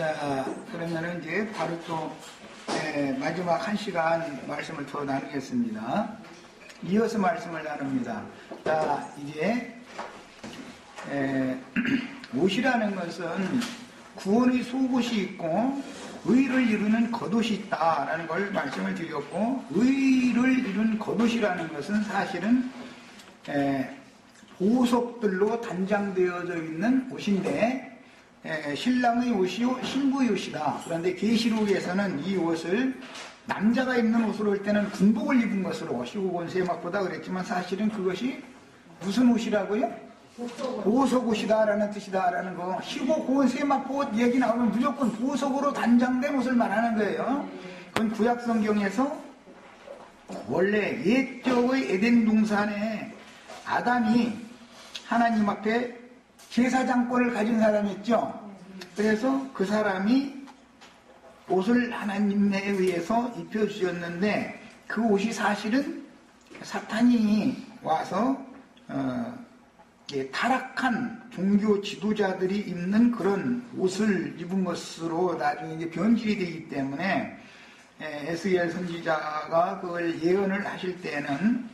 자, 그러면은 이제 바로 또 마지막 1시간 말씀을 더 나누겠습니다. 이어서 말씀을 나눕니다. 자, 이제 옷이라는 것은 구원의 속옷이 있고 의를 이루는 겉옷이 있다라는 걸 말씀을 드렸고, 의를 이룬 겉옷이라는 것은 사실은 보석들로 단장되어져 있는 옷인데, 신랑의 옷이요 신부의 옷이다. 그런데 계시록에서는 이 옷을 남자가 입는 옷으로 할 때는 군복을 입은 것으로 시국원 세막보다 그랬지만, 사실은 그것이 무슨 옷이라고요? 보석옷이다라는 뜻이다라는 거. 시국원 세막옷 얘기 나오면 무조건 보석으로 단장된 옷을 말하는 거예요. 그건 구약 성경에서 원래 옛적의 에덴 동산에 아담이 하나님 앞에 제사장권을 가진 사람이었죠. 그래서 그 사람이 옷을 하나님에 의해서 입혀주셨는데, 그 옷이 사실은 사탄이 와서 타락한 종교 지도자들이 입는 그런 옷을 입은 것으로 나중에 이제 변질이 되기 때문에, 에스겔 선지자가 그걸 예언을 하실 때는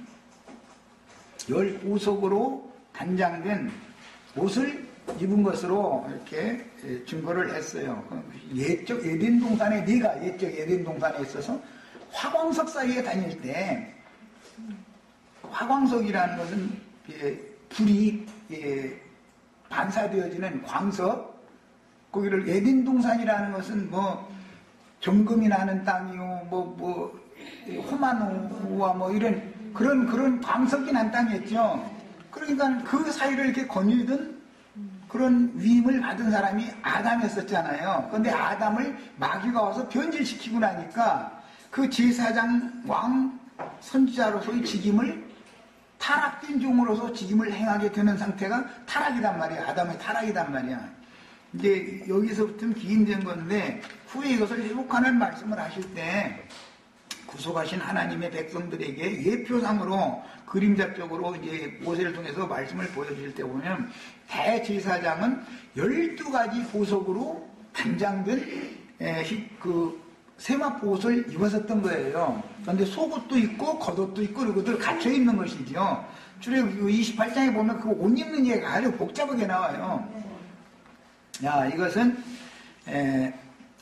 열 보석으로 단장된 옷을 입은 것으로 이렇게 증거를 했어요. 옛적 에덴 동산에, 네가 옛적 에덴 동산에 있어서 화광석 사이에 다닐 때, 화광석이라는 것은 불이 반사되어지는 광석, 거기를 에덴 동산이라는 것은 뭐 정금이 나는 땅이요, 호마노와 뭐 이런 그런 광석이 난 땅이었죠. 그러니까 그 사이를 이렇게 거닐던 그런 위임을 받은 사람이 아담이었었잖아요. 그런데 아담을 마귀가 와서 변질시키고 나니까 그 제사장 왕 선지자로서의 직임을 타락된 종으로서 직임을 행하게 되는 상태가 타락이단 말이야. 아담의 타락이단 말이야. 이제 여기서부터는 기인된 건데, 후에 이것을 회복하는 말씀을 하실 때 구속하신 하나님의 백성들에게 예표상으로 그림자적으로 이제 모세를 통해서 말씀을 보여주실 때 보면, 대제사장은 12가지 보석으로 단장된 그 세마포 옷을 입었었던 거예요. 그런데 속옷도 있고 겉옷도 있고 그것들 갖춰 입는 것이죠. 출애굽 28장에 보면 그 옷 입는 얘기가 아주 복잡하게 나와요. 야, 이것은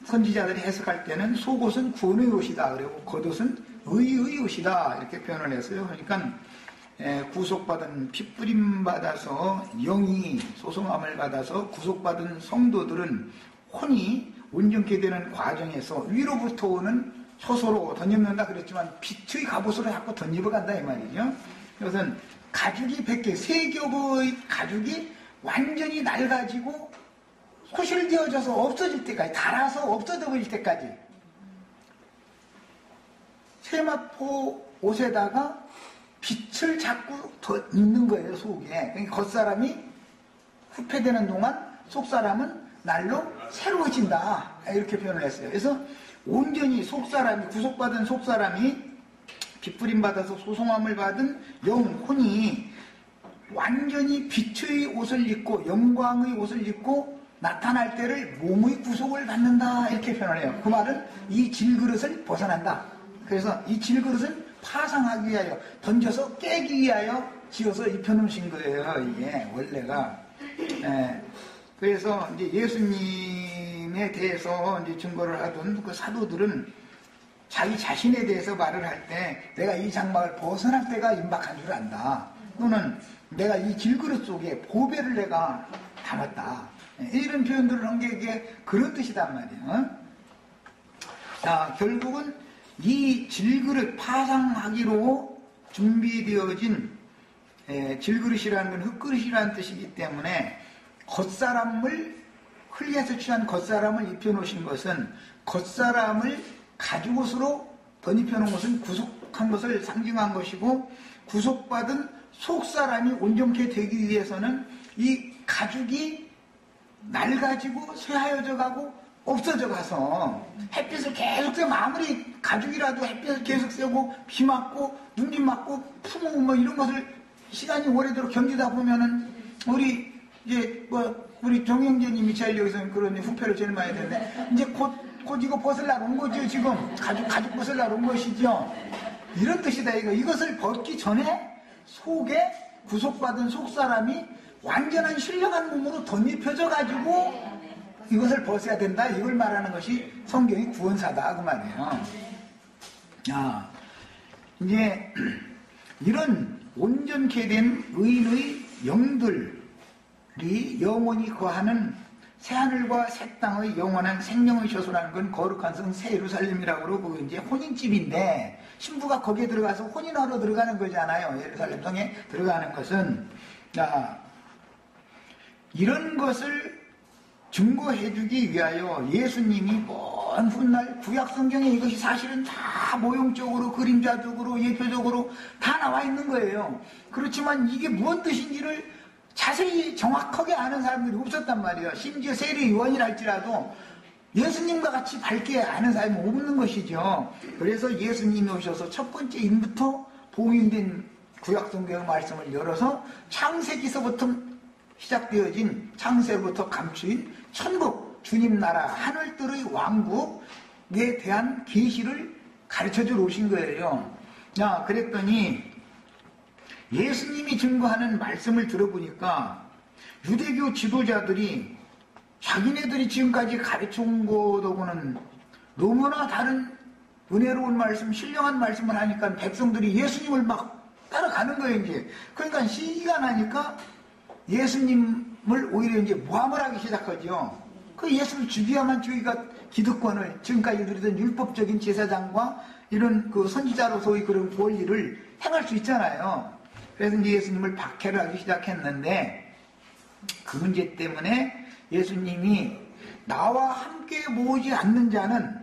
선지자들이 해석할 때는 속옷은 구원의 옷이다, 그리고 겉옷은 의의 옷이다, 이렇게 표현을 했어요. 그러니까 구속받은 핏부림 받아서 영이 소송함을 받아서 구속받은 성도들은 혼이 온전케 되는 과정에서 위로부터 오는 효소로 덧입는다 그랬지만 빛의 갑옷으로 자꾸 덧입어 간다 이 말이죠. 그것은 가죽이 100개, 세 겹의 가죽이 완전히 낡아지고 소실되어져서 없어질 때까지, 닳아서 없어져 버릴 때까지 세마포 옷에다가 빛을 자꾸 더 입는 거예요, 속에. 그러니까 겉사람이 후패되는 동안 속사람은 날로 새로워진다, 이렇게 표현을 했어요. 그래서 온전히 속사람이, 구속받은 속사람이 빗부림 받아서 소송함을 받은 영혼이 완전히 빛의 옷을 입고 영광의 옷을 입고 나타날 때를 몸의 구속을 받는다, 이렇게 표현을 해요. 그 말은 이 질그릇을 벗어난다. 그래서 이 질그릇은 파상하기 위하여, 던져서 깨기 위하여 지어서 입혀놓으신 거예요, 이게 원래가. 그래서 이제 예수님에 대해서 이제 증거를 하던 그 사도들은 자기 자신에 대해서 말을 할 때, 내가 이 장막을 벗어날 때가 임박한 줄 안다, 또는 내가 이 질그릇 속에 보배를 내가 담았다, 이런 표현들을 한 게 이게 그런 뜻이단 말이에요. 자, 결국은 이 질그릇, 파상하기로 준비되어진 질그릇이라는 건 흙그릇이라는 뜻이기 때문에, 겉사람을, 흙에서 취한 겉사람을 입혀놓으신 것은, 겉사람을 가죽옷으로 덧입혀놓은 것은 구속한 것을 상징한 것이고, 구속받은 속사람이 온전케 되기 위해서는 이 가죽이 낡아지고 쇠하여져 가고 없어져 가서, 햇빛을 계속 쐬면, 아무리 가죽이라도 햇빛을 계속 쐬고 비 맞고 눈비 맞고 풍우 뭐 이런 것을 시간이 오래도록 견디다 보면은 우리 이제 우리 정영재님이 제일 여기서 그런 후패를 제일 많이 됐네. 이제 곧 이거 벗으려고 온 거죠, 지금. 가죽 벗으려고 온 것이죠. 이런 뜻이다, 이거. 이것을 벗기 전에 속에 구속받은 속사람이 완전한 신령한 몸으로 덧입혀져가지고 이것을 벗어야 된다. 이걸 말하는 것이 성경의 구원사다. 그 말이에요. 이제 이런 온전케 된 의인의 영들이 영원히 거하는 새하늘과 새 땅의 영원한 생명의 처소라는 건 거룩한 성 새 예루살렘이라고 그러고 이제 혼인집인데 신부가 거기에 들어가서 혼인하러 들어가는 거잖아요. 예루살렘 성에 들어가는 것은 이런 것을 증거해주기 위하여 예수님이 먼 훗날 구약성경에 이것이 사실은 다 모형적으로 그림자적으로 예표적으로 다 나와 있는 거예요. 그렇지만 이게 무슨 뜻인지를 자세히 정확하게 아는 사람들이 없었단 말이에요. 심지어 세례요한이랄지라도 예수님과 같이 밝게 아는 사람이 없는 것이죠. 그래서 예수님이 오셔서 첫 번째 인부터 봉인된 구약성경의 말씀을 열어서 창세기서부터 시작되어진 창세로부터 감추인 천국, 주님 나라, 하늘들의 왕국에 대한 계시를 가르쳐주러 오신 거예요. 그랬더니 예수님이 증거하는 말씀을 들어보니까 유대교 지도자들이 자기네들이 지금까지 가르쳐온 것하고는 너무나 다른 은혜로운 말씀, 신령한 말씀을 하니까 백성들이 예수님을 막 따라가는 거예요, 이제. 그러니까 시기가 나니까 예수님을 오히려 이제 모함을 하기 시작하죠. 그 예수를 죽여야만 저희가 기득권을, 지금까지 누리던 율법적인 제사장과 이런 그 선지자로서의 그런 권리를 행할 수 있잖아요. 그래서 이제 예수님을 박해를 하기 시작했는데 그 문제 때문에 예수님이 나와 함께 모으지 않는 자는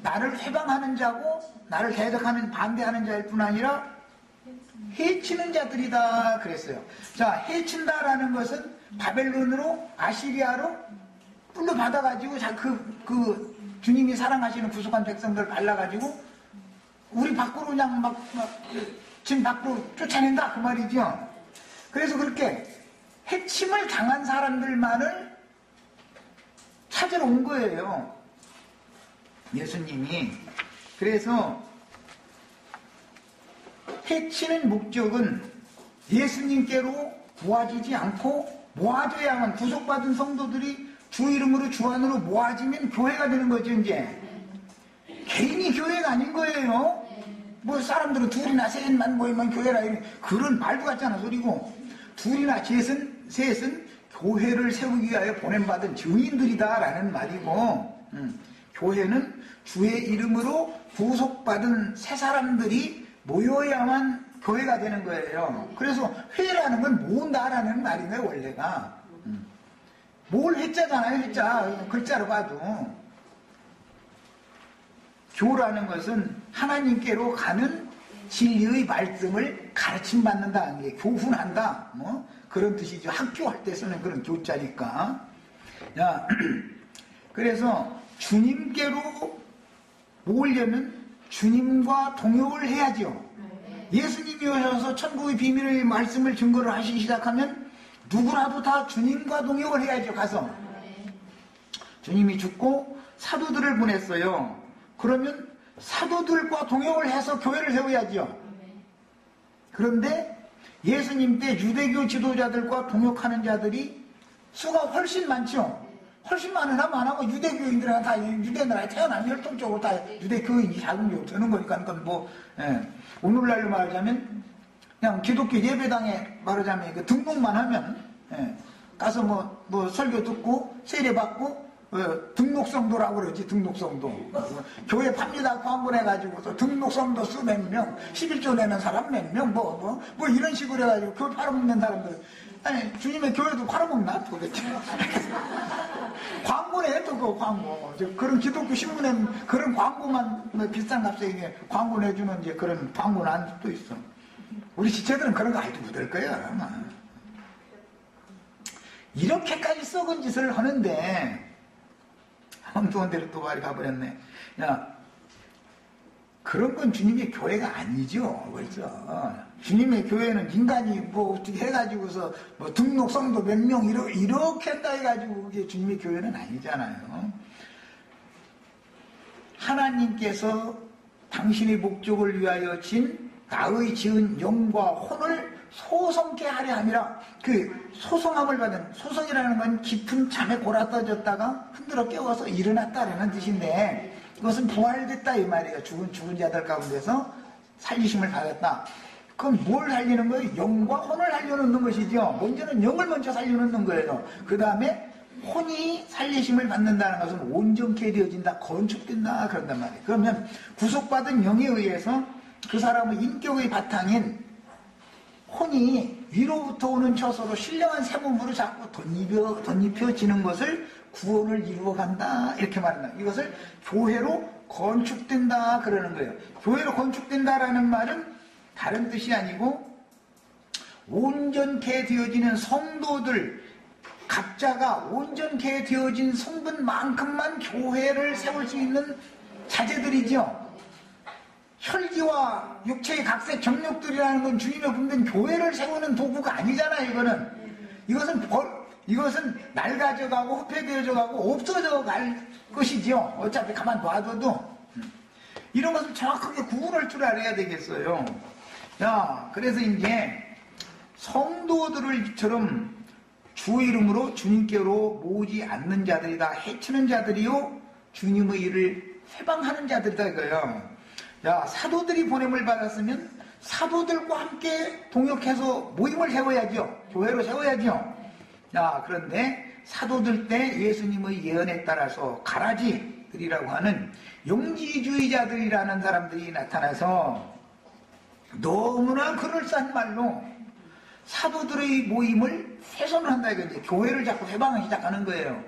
나를 회방하는 자고 나를 대적하는 반대하는 자일 뿐 아니라 해치는 자들이다 그랬어요. 자, 해친다라는 것은 바벨론으로 아시리아로 불러받아가지고 주님이 사랑하시는 구속한 백성들 갈라가지고 우리 밖으로 그냥 진 밖으로 쫓아낸다 그 말이죠. 그래서 그렇게 해침을 당한 사람들만을 찾으러 온 거예요, 예수님이. 그래서 해치는 목적은 예수님께로 모아지지 않고 모아져야만, 구속받은 성도들이 주 이름으로 주 안으로 모아지면 교회가 되는 거죠. 이제 개인이 교회가 아닌 거예요. 뭐 사람들은 둘이나 셋만 모이면 교회라 이런 그런 말도 같지 않은 소리고, 둘이나 셋은 교회를 세우기 위하여 보냄받은 증인들이다라는 말이고, 교회는 주의 이름으로 구속받은 새 사람들이 모여야만 교회가 되는 거예요. 그래서 회라는 건 모은다라는 말이네요, 원래가. 뭘 해자잖아요, 해자. 글자로 봐도. 교라는 하나님께로 가는 진리의 말씀을 가르침받는다, 교훈한다, 뭐 그런 뜻이죠. 학교할 때 쓰는 그런 교자니까. 그래서 주님께로 모으려면 주님과 동역을 해야죠. 예수님이 오셔서 천국의 비밀의 말씀을 증거를 하시기 시작하면 누구라도 다 주님과 동역을 해야죠. 가서 주님이 죽고 사도들을 보냈어요. 그러면 사도들과 동역을 해서 교회를 세워야죠. 그런데 예수님 때 유대교 지도자들과 동역하는 자들이 수가 훨씬 많죠. 훨씬 많으나 많아고 유대교인들은 다 유대나라에 태어난 혈통적으로 다 유대교인이 자동적으로 되는 거니까. 오늘날로 말하자면 그냥 기독교 예배당에 말하자면 그 등록만 하면 가서 뭐 설교 듣고 세례 받고 등록성도라고 그러지. 등록성도 교회 팝니다 광고 내가지고 등록성도 수 몇 명, 11조 내는 사람 몇 명, 뭐 이런 식으로 해가지고 교회 팔아먹는 사람들. 아니 주님의 교회도 팔아먹나 도대체. 광고네 또 그 광고. 그런 기독교 신문에 그런 광고만 비싼 값에 광고 내주는 이제 그런 광고 난 또 있어. 우리 지체들은 그런 거 알도 못할 거야 아마. 이렇게까지 썩은 짓을 하는데 엉뚱한 데로 또 말이 가버렸네. 그런 건 주님의 교회가 아니죠. 벌써 주님의 교회는 인간이 뭐 어떻게 해가지고서 뭐 등록성도 몇 명 이렇게 한다 해가지고 그게 주님의 교회는 아니잖아요. 하나님께서 당신의 목적을 위하여 나의 지은 영과 혼을 소성케 하려 함이라. 그 소성함을 받은, 소성이라는 건 깊은 잠에 골아떠졌다가 흔들어 깨워서 일어났다라는 뜻인데, 이것은 부활됐다 이 말이에요. 죽은 자들 가운데서 살리심을 받았다. 그럼 뭘 살리는 거예요? 영과 혼을 살려놓는 것이죠. 먼저는 영을 먼저 살려놓는 거예요. 그 다음에 혼이 살리심을 받는다는 것은 온전케 되어진다, 건축된다 그런단 말이에요. 그러면 구속받은 영에 의해서 그 사람의 인격의 바탕인 혼이 위로부터 오는 처소로 신령한 새 몸으로 자꾸 덧입혀지는 것을 구원을 이루어간다 이렇게 말한다. 이것을 교회로 건축된다 그러는 거예요. 교회로 건축된다라는 말은 다른 뜻이 아니고 온전케 되어지는 성도들, 각자가 온전케 되어진 성분만큼만 교회를 세울 수 있는 자재들이죠. 혈기와 육체의 각색 정욕들이라는 건 주님의 분된 교회를 세우는 도구가 아니잖아요. 이것은 낡아져 가고 흡해되어져 가고 없어져 갈 것이죠. 어차피 가만 놔둬도. 이런 것을 정확하게 구분할 줄 알아야 되겠어요. 그래서 이제 성도들을처럼 주 이름으로 주님께로 모으지 않는 자들이다. 해치는 자들이요 주님의 일을 회방하는 자들이다 이거예요. 사도들이 보냄을 받았으면 사도들과 함께 동역해서 모임을 세워야죠. 교회로 세워야죠. 그런데 사도들 때 예수님의 예언에 따라서 가라지들이라고 하는 영지주의자들이라는 사람들이 나타나서 너무나 그럴싸한 말로 사도들의 모임을 훼손을 한다 이거지. 교회를 자꾸 회방하기 시작하는 거예요.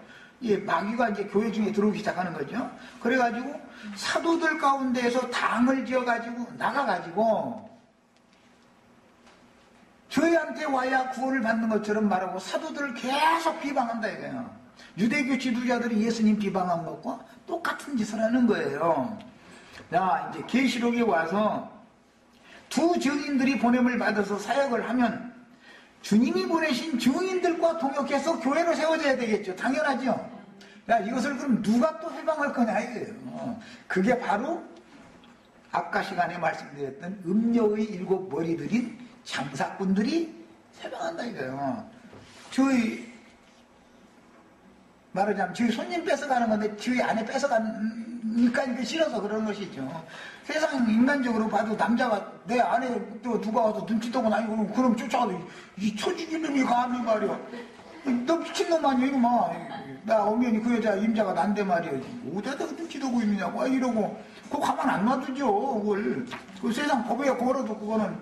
마귀가 이제 교회 중에 들어오기 시작하는 거죠. 그래가지고 사도들 가운데에서 당을 지어가지고 나가가지고 저희한테 와야 구원을 받는 것처럼 말하고 사도들을 계속 비방한다 이거예요. 유대교 지도자들이 예수님 비방한 것과 똑같은 짓을 하는 거예요. 이제 계시록에 와서 두 증인들이 보냄을 받아서 사역을 하면 주님이 보내신 증인들과 동역해서 교회로 세워져야 되겠죠. 당연하죠. 이것을 그럼 누가 또 회방할 거냐 이거예요. 그게 바로 아까 시간에 말씀드렸던 음녀의 7 머리들인 장사꾼들이 회방한다 이거예요. 말하자면 저희 손님 뺏어가는 건데 저희 안에 뺏어가니까 이게 싫어서 그런 것이죠. 세상 인간적으로 봐도 남자가 내 안에 또 누가 와서 눈치 떠고 다니고 그럼 쫓아가도 이 초죽이 놈이 가면 말이야. 너 미친놈 아니야 이놈아. 나 엄연히 그 여자 임자가 난데 말이야. 어디다 눈치 떠고 있느냐고 이러고 그거 가만 안 놔두죠. 그걸 그 세상 법에 걸어도 그거는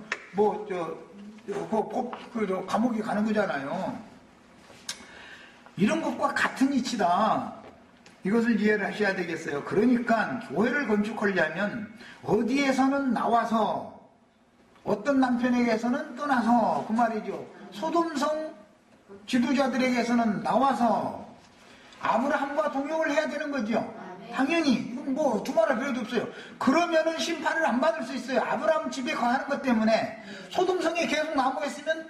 감옥에 가는 거잖아요. 이런 것과 같은 이치다. 이것을 이해를 하셔야 되겠어요. 그러니까 교회를 건축하려면 어디에서는 나와서 어떤 남편에게서는 떠나서 그 말이죠. 소돔성 지도자들에게서는 나와서 아브라함과 동역을 해야 되는 거죠. 당연히 뭐 두말할 필요도 없어요. 그러면은 심판을 안 받을 수 있어요. 아브라함 집에 거하는 것 때문에 소돔성에 계속 남아 있으면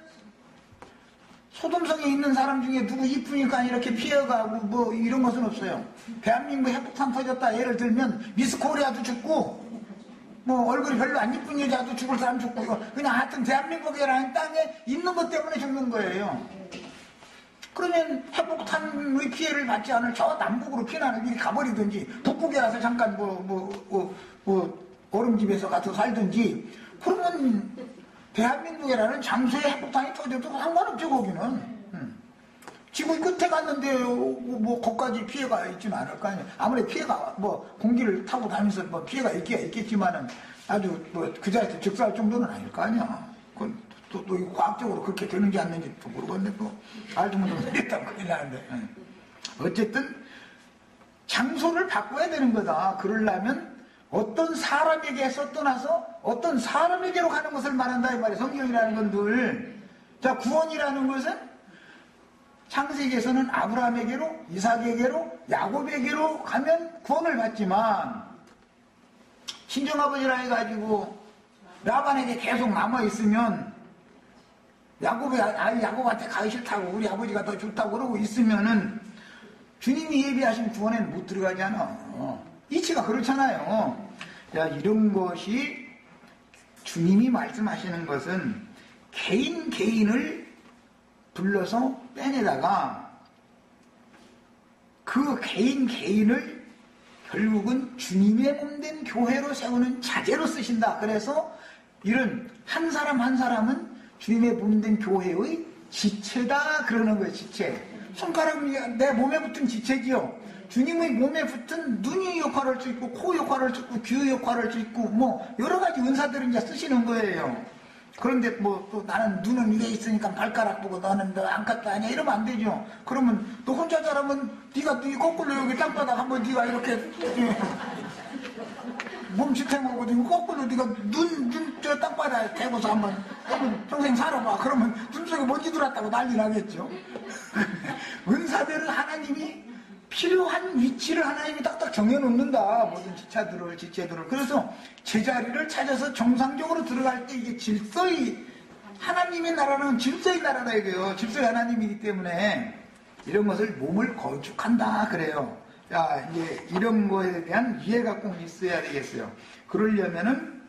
소돔성에 있는 사람 중에 누구 이쁘니까 이렇게 피해가고 뭐 이런 것은 없어요. 대한민국 핵폭탄 터졌다 예를 들면 미스 코리아도 죽고 뭐 얼굴이 별로 안 이쁜 여자도 죽을 사람 죽고 그냥 하여튼 대한민국이라는 땅에 있는 것 때문에 죽는 거예요. 그러면 핵폭탄의 피해를 받지 않을 저 남북으로 피난을 이렇게 가버리든지 북극에 가서 잠깐 얼음집에서 가서 살든지 그러면 대한민국이라는 장소에 핵폭탄이 터져도 상관없죠 거기는. 지구 끝에 갔는데 뭐 거기까지 피해가 있지는 않을 거 아니에요. 아무래도 피해가 뭐 공기를 타고 다니면서 뭐 피해가 있겠지만은 아주 뭐 그 자리에서 즉사할 정도는 아닐 거 아니야. 그건 또 과학적으로 그렇게 되는지 안 되는지 또 모르겠네. 또 알도 못하면 됐다고 큰일 나는데. 어쨌든 장소를 바꿔야 되는 거다. 그러려면 어떤 사람에게서 떠나서 어떤 사람에게로 가는 것을 말한다 이 말이에요. 성경이라는 건 늘. 자, 구원이라는 것은 창세기에서는 아브라함에게로, 이삭에게로, 야곱에게로 가면 구원을 받지만 친정아버지라 해가지고 라반에게 계속 남아있으면 야곱한테 가기 싫다고 우리 아버지가 더 좋다고 그러고 있으면은 주님이 예비하신 구원에는 못 들어가잖아. 이치가 그렇잖아요. 야, 이런 것이 주님이 말씀하시는 것은 개인을 불러서 빼내다가 그 개인을 결국은 주님의 몸된 교회로 세우는 자재로 쓰신다. 그래서 이런 한 사람 한 사람은 주님의 몸된 교회의 지체다 그러는 거예요. 지체. 손가락이 내 몸에 붙은 지체지요. 주님의 몸에 붙은 눈이 역할을 할 수 있고 코 역할을 할 수 있고 귀 역할을 할 수 있고 뭐 여러 가지 은사들을 이제 쓰시는 거예요. 그런데 뭐 또 나는 눈은 위에 있으니까 발가락 보고 너는 너 안팎도 아니야 이러면 안 되죠. 그러면 너 혼자 자라면 네가 거꾸로 여기 땅바닥 한번 네가 이렇게 몸치탱하고 거꾸로 네가 저 땅바닥에 대고서 한번 평생 살아봐. 그러면 눈 속에 먼지 들어왔다고 난리 나겠죠. 은사들을 하나님이 필요한 위치를 하나님이 딱딱 정해놓는다. 모든 지체들을. 그래서 제자리를 찾아서 정상적으로 들어갈 때 이게 질서의 하나님의 나라는 질서의 나라다 이거예요. 질서의 하나님이기 때문에 이런 것을 몸을 건축한다 그래요. 자, 이제 이런 거에 대한 이해가 꼭 있어야 되겠어요. 그러려면은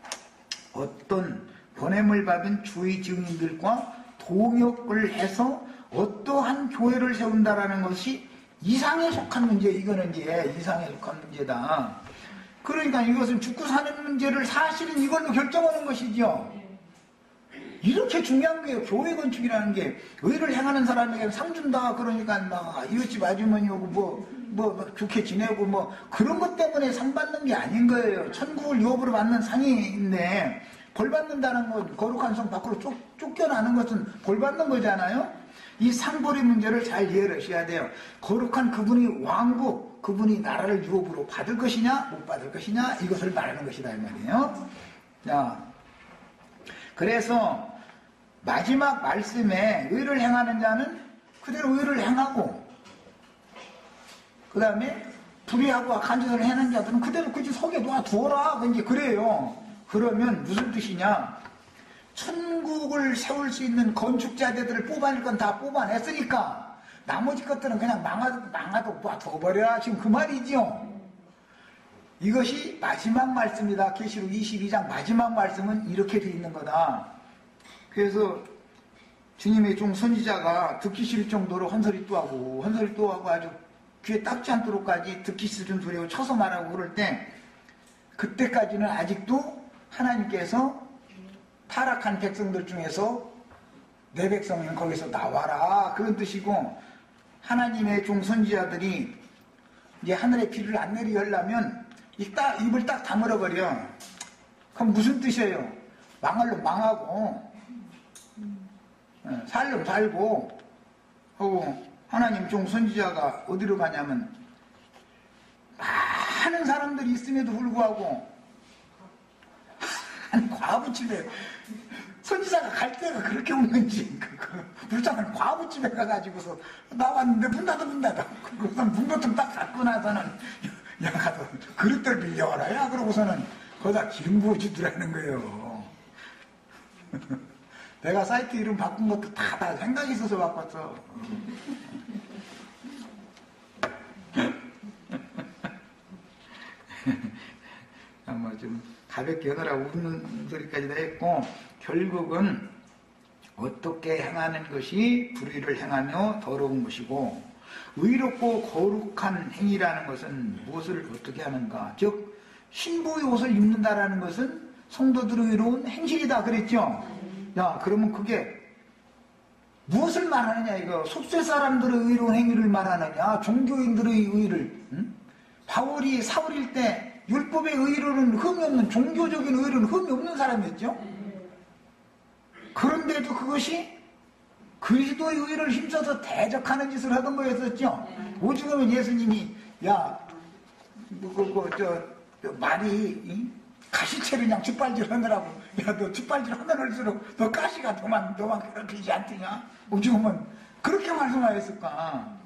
어떤 번냄을 받은 주의 증인들과 동역을 해서 어떠한 교회를 세운다라는 것이 이상에 속한 문제, 이거는 이제 이상에 속한 문제다. 그러니까 이것은 죽고 사는 문제를 사실은 이걸로 결정하는 것이죠. 이렇게 중요한 거예요. 교회 건축이라는 게 의를 행하는 사람에게 상 준다. 그러니까 막 이웃집 아주머니 오고 뭐 좋게 지내고 뭐 그런 것 때문에 상 받는 게 아닌 거예요. 천국을 유업으로 받는 상인데 벌 받는다는 건 거룩한 성 밖으로 쫓겨나는 것은 벌 받는 거잖아요. 이 상벌의 문제를 잘 이해를 하셔야 돼요. 거룩한 그분이 왕국, 그분이 나라를 유업으로 받을 것이냐 못 받을 것이냐 이것을 말하는 것이다 이 말이에요. 자, 그래서 마지막 말씀에 의를 행하는 자는 그대로 의를 행하고 그 다음에 불의하고 악한 짓을 해는 자들은 그대로 그지 속에 놔두어라. 이제 그래요. 그러면 무슨 뜻이냐? 천국을 세울 수 있는 건축자들을 뽑아낼 건 다 뽑아냈으니까 나머지 것들은 그냥 망하도 놔둬버려라. 지금 그 말이죠. 이것이 마지막 말씀이다. 계시록 22장 마지막 말씀은 이렇게 돼 있는 거다. 그래서 주님의 종 선지자가 듣기 싫을 정도로 헌소리 또 하고 아주 귀에 딱지 않도록까지 듣기 싫은 소리を쳐서 말하고 그럴 때 그때까지는 아직도 하나님께서 타락한 백성들 중에서 내 백성은 거기서 나와라 그런 뜻이고 하나님의 종 선지자들이 이제 하늘의 비를 안 내리게 하려면 입을 딱 다물어 버려. 그럼 무슨 뜻이에요? 망할로 망하고 살로 살고 하고 하나님 종 선지자가 어디로 가냐면 많은 사람들이 있음에도 불구하고 한 과부집에 선지자가 갈 때가 그렇게 없는지 불쌍한 과부집에 가가지고서 나왔는데 문 닫아 그래서 문버튼 딱 닫고 나서는 야 가서 그릇들 빌려와라 야 그러고서는 거기다 기름 부어주더라는 거예요. 내가 사이트 이름 바꾼 것도 다 생각이 있어서 바꿨어. 뭐 좀 가볍게 하느라고 웃는 소리까지도 했고 결국은 어떻게 행하는 것이 불의를 행하며 더러운 것이고 의롭고 거룩한 행위라는 것은 무엇을 어떻게 하는가? 즉 신부의 옷을 입는다라는 것은 성도들의 의로운 행실이다 그랬죠? 야 그러면 그게 무엇을 말하느냐 이거 속세 사람들의 의로운 행위를 말하느냐 종교인들의 의를 바울이 사울일 때 율법의 의로는 흠이 없는 종교적인 의로는 흠이 없는 사람이었죠. 그런데도 그것이 그리스도의 의를 힘써서 대적하는 짓을 하던 거였었죠. 오죽하면 예수님이 야 말이 가시채를 그냥 짓발질 하느라고 야 너 짓발질 하면 할수록 너 가시가 너만 괴롭히지 않더냐. 오죽하면 그렇게 말씀하였을까.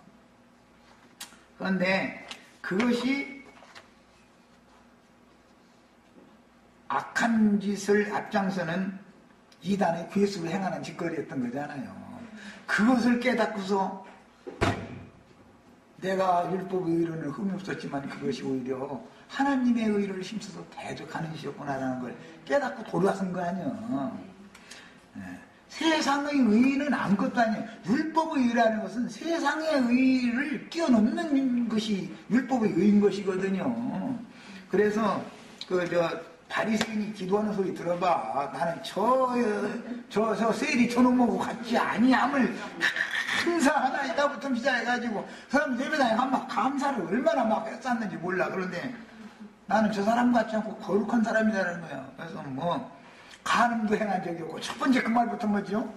그런데 그것이 악한 짓을 앞장서는 이단의 괴수를 행하는 짓거리였던 거잖아요. 그것을 깨닫고서 내가 율법의 의로는 흠이 없었지만 그것이 오히려 하나님의 의를 힘써서 대적하는 것이었구나라는 걸 깨닫고 돌아선 거 아니에요. 세상의 의는 아무것도 아니에요. 율법의 의라는 것은 세상의 의를 뛰어넘는 것이 율법의 의인 것이거든요. 그래서 바리새인이 기도하는 소리 들어봐. 나는 저 세리 저놈하고 같지 아니함을 항상 하나이다부터 시작해가지고 사람 예배당에 가면 감사를 얼마나 막 했었는지 몰라. 그런데 나는 저 사람 같지 않고 거룩한 사람이라는 거예요. 그래서 뭐 간음도 행한 적이 없고 첫 번째 그 말부터 뭐죠?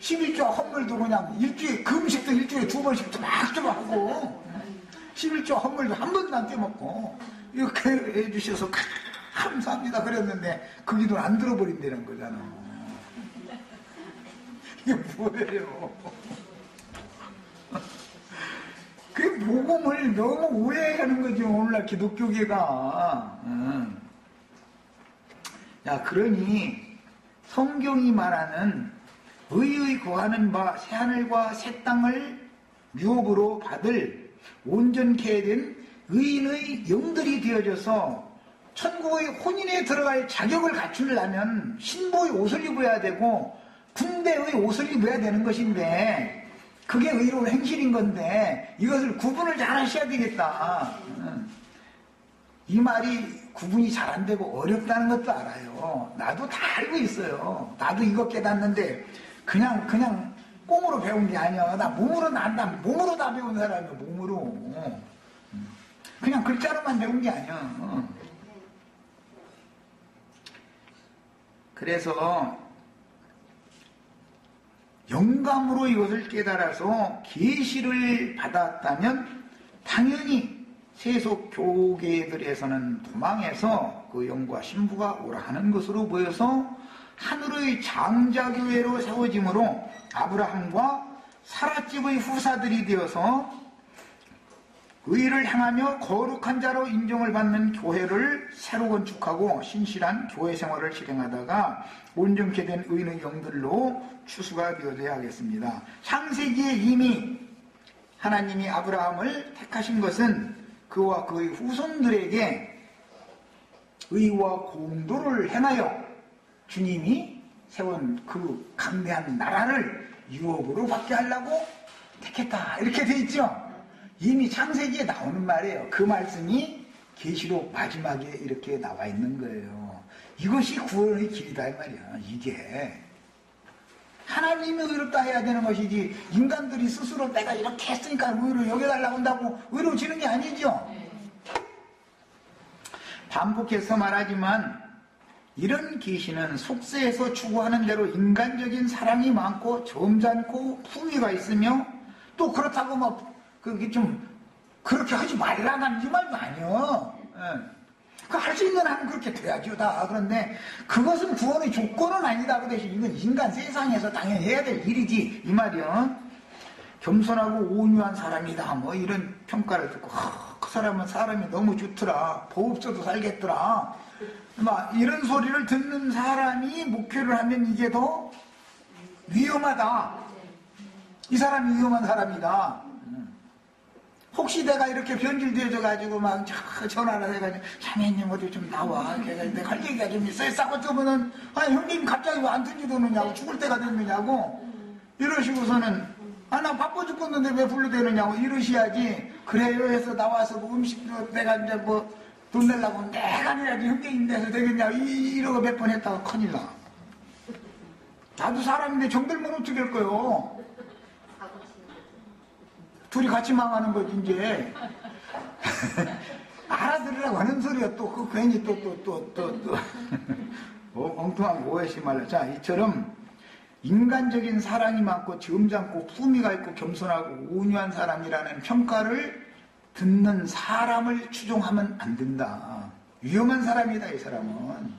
11조 헌물도 그냥 금식도 일주일에 2번씩도 막 좀 하고 11조 헌물도 한 번도 안 떼먹고 이렇게 해주셔서 감사합니다 그랬는데 그 기도는 안 들어버린다는 거잖아. 이게 뭐예요? 그 복음을 너무 오해하는 거죠. 오늘날 기독교계가. 야, 그러니 성경이 말하는 의의 구하는 바 새하늘과 새 땅을 유업으로 받을 온전케 된 의인의 영들이 되어져서 천국의 혼인에 들어갈 자격을 갖추려면 신부의 옷을 입어야 되고 군대의 옷을 입어야 되는 것인데 그게 의로운 행실인 건데 이것을 구분을 잘 하셔야 되겠다. 이 말이 구분이 잘 안 되고 어렵다는 것도 알아요. 나도 다 알고 있어요. 나도 이거 깨닫는데 그냥 꽁으로 배운 게 아니야. 나 몸으로 난다. 몸으로 다 배운 사람이야. 몸으로. 그냥 글자로만 배운 게 아니야. 그래서 영감으로 이것을 깨달아서 계시를 받았다면 당연히 세속 교계들에서는 도망해서 그 영과 신부가 오라 하는 것으로 보여서 하늘의 장자교회로 세워짐으로 아브라함과 사라집의 후사들이 되어서 의를 행하며 거룩한 자로 인정을 받는 교회를 새로 건축하고 신실한 교회 생활을 실행하다가 온전케 된 의인의 영들로 추수가 되어져야 하겠습니다. 창세기에 이미 하나님이 아브라함을 택하신 것은 그와 그의 후손들에게 의와 공도를 행하여 주님이 세운 그 강대한 나라를 유업으로 받게 하려고 택했다. 이렇게 돼 있죠. 이미 창세기에 나오는 말이에요. 그 말씀이 계시록 마지막에 이렇게 나와 있는 거예요. 이것이 구원의 길이다 이 말이야. 이게 하나님이 의롭다 해야 되는 것이지 인간들이 스스로 내가 이렇게 했으니까 의로 여겨달라고 한다고 의로워지는 게 아니죠. 반복해서 말하지만 이런 계시는 속세에서 추구하는 대로 인간적인 사랑이 많고 점잖고 품위가 있으며 또 그렇다고 막 그게 좀 그렇게 하지 말라는 이 말도 아니요. 그 할 수 있는 한은 그렇게 돼야죠 다. 그런데 그것은 구원의 조건은 아니다. 그 대신 이건 인간 세상에서 당연히 해야 될 일이지 이 말이요. 겸손하고 온유한 사람이다 뭐 이런 평가를 듣고 그 사람은 사람이 너무 좋더라. 법 없어도 살겠더라. 막 이런 소리를 듣는 사람이 목회를 하면 이게 더 위험하다. 이 사람이 위험한 사람이다. 혹시 내가 이렇게 변질되어져가지고 막 전화를 해가지고 자매님 어디 좀 나와. 내가 할 얘기가 좀 있어요. 싸고 뜨면은 형님 갑자기 왜 안 던지더느냐고 죽을 때가 됐느냐고 이러시고서는 나 바빠 죽겠는데 왜 불러대느냐고 이러셔야지. 그래요 해서 나와서 뭐 음식도 내가 이제 뭐 돈 내려고 내가 내야지 형님인 데서 되겠냐고 이러고 몇 번 했다가 큰일 나. 나도 사람인데 정들면 어떻게 할 거요. 둘이 같이 망하는 거지 이제. 알아들으라고 하는 소리가 또 그 괜히 또 엉뚱한 오해시 말라. 자, 이처럼 인간적인 사랑이 많고 점잖고 품위가 있고 겸손하고 온유한 사람이라는 평가를 듣는 사람을 추종하면 안 된다. 위험한 사람이다 이 사람은.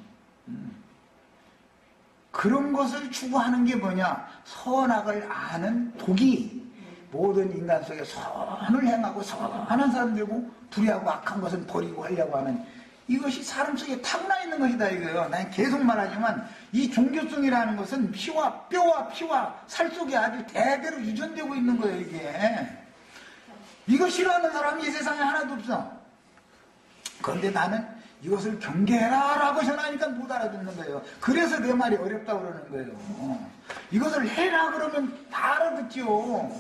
그런 것을 추구하는 게 뭐냐? 선악을 아는 독이 모든 인간 속에 선을 행하고 선한 사람 되고 불의하고 악한 것은 버리고 하려고 하는 이것이 사람 속에 타고나 있는 것이다 이거예요. 난 계속 말하지만 이 종교성이라는 것은 피와 뼈와 피와 살 속에 아주 대대로 유전되고 있는 거예요 이게. 이거 싫어하는 사람이 이 세상에 하나도 없어. 그런데 나는 이것을 경계해라 라고 전하니까 못 알아듣는 거예요. 그래서 내 말이 어렵다고 그러는 거예요. 이것을 해라 그러면 다 알아듣지요.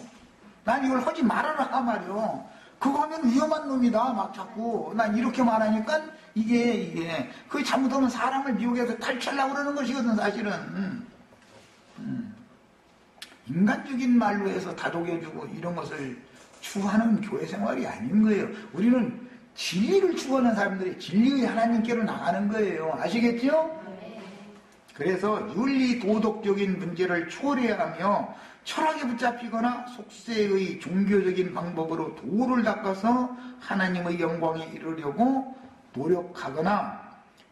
난 이걸 하지 말아라 말이요. 그거 하면 위험한 놈이다 막 자꾸 난 이렇게 말하니까 이게 그게 잘못하면 사람을 미혹해서 탈취하려고 그러는 것이거든 사실은. 인간적인 말로 해서 다독여주고 이런 것을 추구하는 교회 생활이 아닌 거예요. 우리는 진리를 추구하는 사람들이 진리의 하나님께로 나가는 거예요. 아시겠죠? 그래서 윤리 도덕적인 문제를 초월해야 하며 철학에 붙잡히거나 속세의 종교적인 방법으로 도를 닦아서 하나님의 영광에 이르려고 노력하거나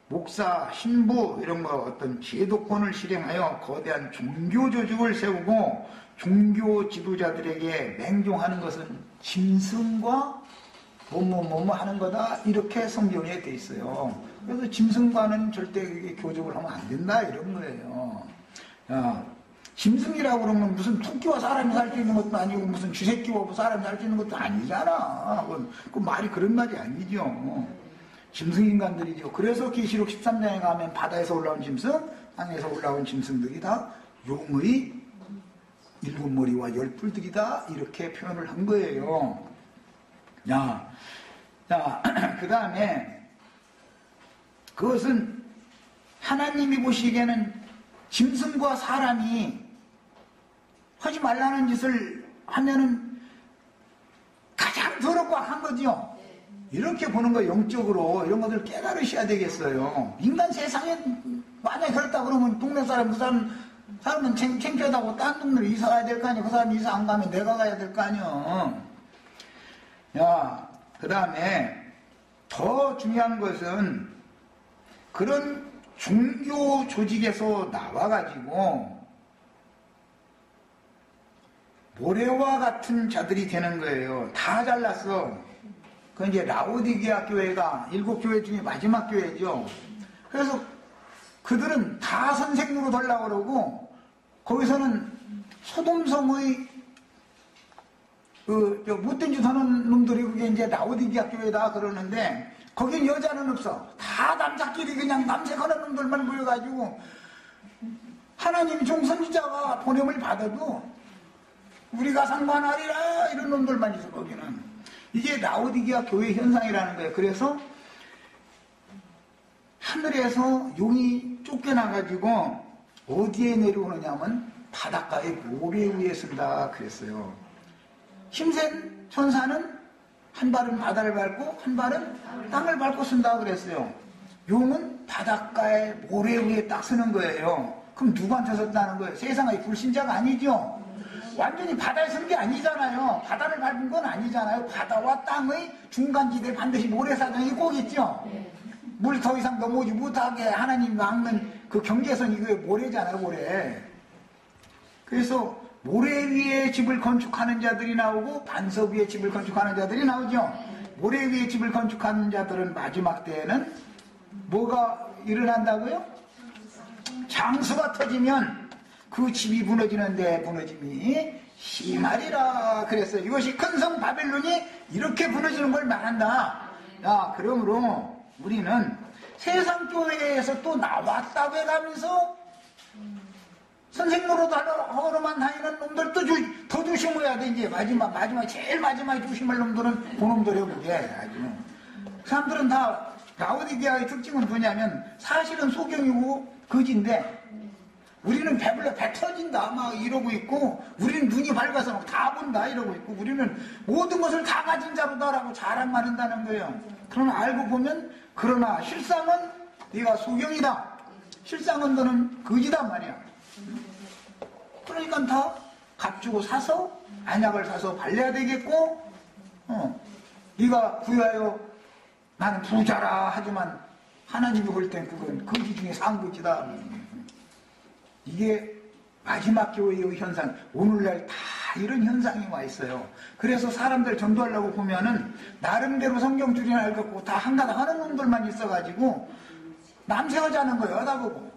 목사, 신부 이런 거 어떤 제도권을 실행하여 거대한 종교 조직을 세우고 종교 지도자들에게 맹종하는 것은 짐승과 뭐뭐 하는 거다 이렇게 성경에 돼 있어요. 그래서 짐승과는 절대 교접을 하면 안 된다 이런 거예요. 야, 짐승이라고 그러면 무슨 토끼와 사람이 살 수 있는 것도 아니고 무슨 쥐새끼와 사람이 살 수 있는 것도 아니잖아. 그 말이 그런 말이 아니죠. 짐승 인간들이죠. 그래서 계시록 13장에 가면 바다에서 올라온 짐승, 땅에서 올라온 짐승들이 다 용의 7머리와 10뿔들이다 이렇게 표현을 한 거예요. 자, 그 다음에 그것은 하나님이 보시기에는 짐승과 사람이 하지 말라는 짓을 하면은 가장 더럽고 한 거죠. 이렇게 보는 거 영적으로 이런 것을 깨달으셔야 되겠어요. 인간 세상에 만약에 그렇다 그러면 동네 사람 그 사람은 창피하다고 딴 동네로 이사 가야 될 거 아니야. 그 사람이 이사 안 가면 내가 가야 될 거 아니야. 야, 그 다음에 더 중요한 것은 그런 종교 조직에서 나와가지고 모래와 같은 자들이 되는 거예요. 다 잘났어. 그 이제 라오디게아 교회가 7교회 중에 마지막 교회죠. 그래서 그들은 다 선생으로 달라고 그러고 거기서는 소돔성의 못된 짓 하는 놈들이 그게 이제 라오디게아 교회다 그러는데 거긴 여자는 없어. 다 남자끼리 그냥 남색하는 놈들만 모여가지고 하나님 종선지자가 보냄을 받아도 우리가 상관하리라 이런 놈들만 있어 거기는. 이게 라오디게아 교회 현상이라는 거예요. 그래서 하늘에서 용이 쫓겨나가지고 어디에 내려오느냐면 바닷가의 모래 위에 쓴다 그랬어요. 힘센 천사는 한 발은 바다를 밟고 한 발은 땅을 밟고 쓴다 그랬어요. 용은 바닷가의 모래 위에 딱 쓰는 거예요. 그럼 누구한테 썼다는 거예요? 세상의 불신자가 아니죠. 완전히 바다에 쓴 게 아니잖아요. 바다를 밟은 건 아니잖아요. 바다와 땅의 중간지대에 반드시 모래사장이 꼭 있죠. 물 더 이상 넘어오지 못하게 하나님 막는 그 경계선이 그게 모래잖아요. 모래. 그래서 모래 위에 집을 건축하는 자들이 나오고 반석 위에 집을 건축하는 자들이 나오죠. 모래 위에 집을 건축하는 자들은 마지막 때에는 뭐가 일어난다고요? 장수가 터지면 그 집이 무너지는데 무너짐이 심하리라 그랬어요. 이것이 큰 성 바벨론이 이렇게 무너지는 걸 말한다. 야, 그러므로 우리는 세상 교회에서 또 나왔다고 해가면서 선생 노릇하러만 다니는 놈들 더 조심해야 돼. 이제 마지막 제일 마지막에 조심할 놈들은 그놈들이에요. 그게 아주. 그 사람들은 다 라오디게아의 특징은 뭐냐면 사실은 소경이고 거지인데 우리는 배불러 배 터진다 막 이러고 있고 우리는 눈이 밝아서 막 다 본다 이러고 있고 우리는 모든 것을 다 가진 자로다라고 자랑하는다는 거예요. 그러나 알고 보면 그러나 실상은 네가 소경이다. 실상은 너는 거지단 말이야. 그러니까 다 값주고 사서 안약을 사서 발려야 되겠고 네가 부유하여 나는 부자라 하지만 하나님이 볼 땐 그건 거지 중에 상거지다. 이게 마지막 교회의 현상. 오늘날 다 이런 현상이 와 있어요. 그래서 사람들 전도하려고 보면은 나름대로 성경줄이나 알겠고 다 한가닥 하는 놈들만 있어가지고 남세하자는 거예요. 나보고.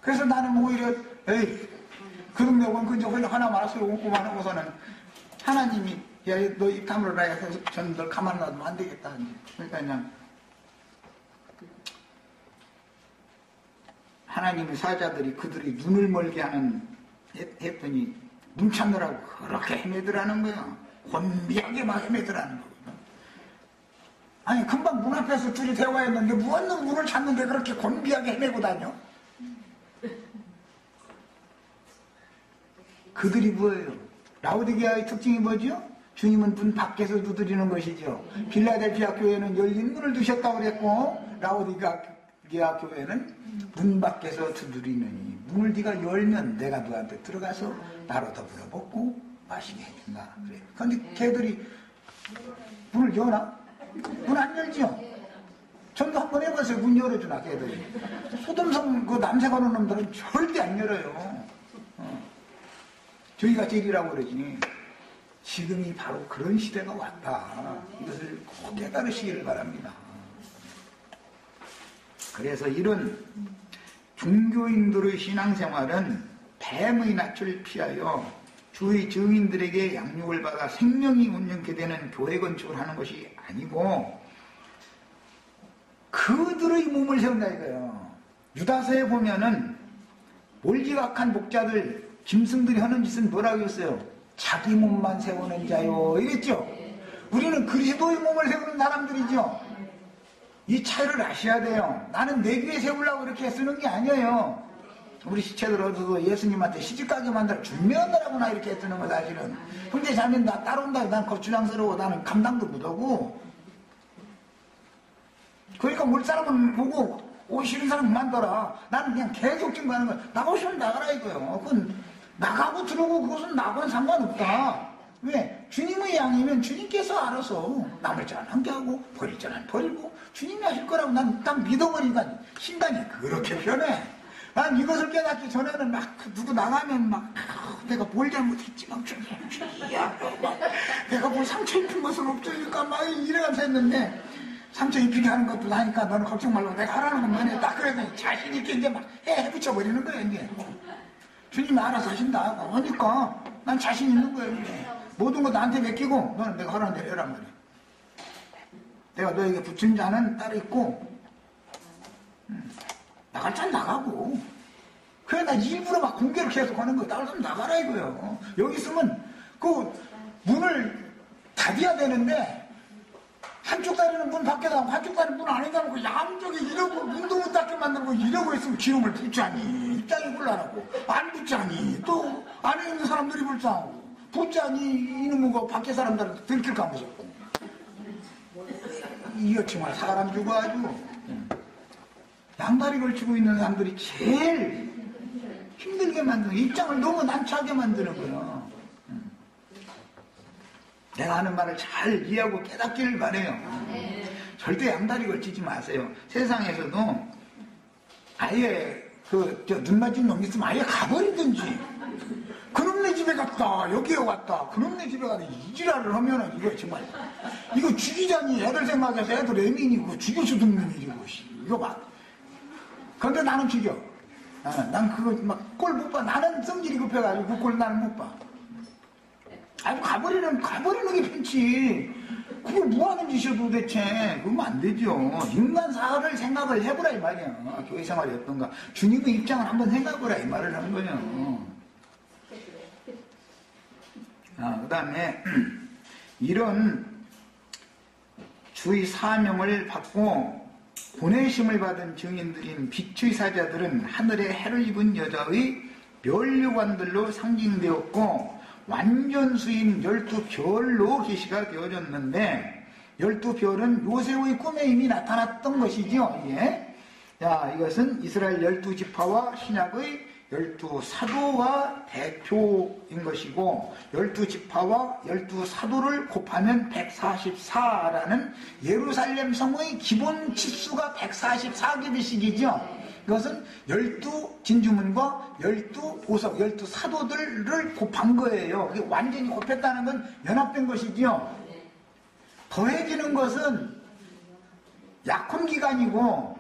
그래서 나는 오히려 에이 그 동네 오면 그저 하나 말아서 오고만 하고서는 하나님이 야 너 입 다물어라 해서 전들 가만 놔두면 안 되겠다. 그러니까 그냥 하나님의 사자들이 그들이 눈을 멀게 하는 했더니 눈 찾느라고 그렇게 헤매더라는 거야. 혼비하게 막 헤매더라는 거야. 아니 금방 문 앞에서 둘이 대화했는데 무엇는 문을 찾는데 그렇게 곤비하게 헤매고 다녀? 그들이 뭐예요? 라오디게아의 특징이 뭐죠? 주님은 문 밖에서 두드리는 것이죠. 빌라델피아 교회는 열린 문을 두셨다고 그랬고 라오디게아 교회는 문 밖에서 두드리느니 문을 네가 열면 내가 너한테 들어가서 나로 더불어 먹고 마시게 해준다. 그래. 그런데 걔들이 문을 여나? 문 안 열죠? 전도 한번 해보세요. 문 열어주나 걔들이. 소돔성 그 남새 거는 놈들은 절대 안 열어요. 저희가 제일이라고 그러지. 지금이 바로 그런 시대가 왔다. 이것을 꼭 깨달으시기를 바랍니다. 그래서 이런 종교인들의 신앙생활은 뱀의 낯을 피하여 주의 증인들에게 양육을 받아 생명이 온전케 되는 교회 건축을 하는 것이 아니고 그들의 몸을 세운다 이거예요. 유다서에 보면은 몰지각한 목자들 짐승들이 하는 짓은 뭐라고 했어요? 자기 몸만 세우는 자요 이랬죠. 우리는 그리스도의 몸을 세우는 사람들이죠. 이 차이를 아셔야 돼요. 나는 내 귀에 세우려고 이렇게 쓰는 게 아니에요. 우리 시체들 얻어서 예수님한테 시집가게 만들어 준비하느라고나 이렇게 쓰는 거 사실은. 근데 자면 나 따라온다. 난 거추장스러워. 나는 감당도 못하고. 그러니까 올 사람은 보고 오기 싫은 사람 그만둬라. 나는 그냥 계속 증거하는 거야. 나가고 싶으면 나가라 이거예요. 그건 나가고 들어오고 그것은 나하고는 상관없다. 왜? 주님의 양이면 주님께서 알아서 남을 자는 함께하고 버릴 자는 버리고 주님이 하실 거라고 난 딱 믿어버리니까 신간이 그렇게 변해. 난 이것을 깨닫기 전에는 막 누구 나가면 막 내가 뭘 잘못했지 막 주야 막 내가 뭐 상처 입힌 것은 없으니까 막 이래가면서 했는데 상처 입히게 하는 것도 나니까 너는 걱정 말고 내가 하라는 것만 해. 딱 그래서 자신 있게 이제 막 해붙여버리는 거야 이제. 주님이 알아서 하신다 하니까 난 자신 있는 거예요 이제. 모든 거 나한테 맡기고 너는 내가 하라는 대로 해란 말이야. 내가 너에게 붙인 자는 따로 있고 나갈 자는 나가고 그래 나 일부러 막 공개를 계속 하는 거야. 나갈 사람 나가라 이거예요. 여기 있으면 그 문을 닫아야 되는데 한쪽 다리는 문 밖에 나가고 한쪽 다리는 문 안에 나가고 양쪽에 이러고 문도 못 닫게 만들고 이러고 있으면 기름을 붙자니 입장이 곤란하고 안 붙자니 또 안에 있는 사람들이 불쌍하고 붙자니 이놈의 거 밖에 사람들한테 들킬까 무섭고 이거 정말 사람 주고 아주 양다리 걸치고 있는 사람들이 제일 힘들게 만드는 입장을 너무 난처하게 만드는 거예요. 내가 하는 말을 잘 이해하고 깨닫기를 바래요. 절대 양다리 걸치지 마세요. 세상에서도 아예 눈 맞은 놈 있으면 아예 가버리든지 그놈네 집에 갔다 여기에 왔다 그놈네 집에 가서 이지랄을 하면은 이거 정말 이거 죽이자니 애들 생각해서 애들 애민이고 죽일 수도 없는 일이고 이거 봐. 그런데 나는 죽여. 난 그거 막 꼴 못 봐. 나는 성질이 급해가지고 그 꼴 나는 못 봐. 아니 가버리는 게 편치. 그게 뭐 하는 짓이야 도대체. 그러면 안 되죠. 인간사를 생각을 해보라 이 말이야. 교회 생활이 어떤가. 주님의 입장을 한번 생각해보라 이 말을 하는 거예요. 그 다음에 이런 주의 사명을 받고 보내심을 받은 증인들인 빛의 사자들은 하늘에 해를 입은 여자의 멸류관들로 상징되었고 완전수인 12별로 계시가 되어졌는데 12별은 요셉의 꿈에 이미 나타났던 것이죠. 예. 자, 이것은 이스라엘 12지파와 신약의 12사도가 대표인 것이고 12지파와 12사도를 곱하면 144라는 예루살렘 성의 기본 치수가 144규빗씩이죠. 이것은 12진주문과 12보석, 12사도들을 곱한 거예요. 그게 완전히 곱했다는 건 연합된 것이지요. 더해지는 것은 약혼기간이고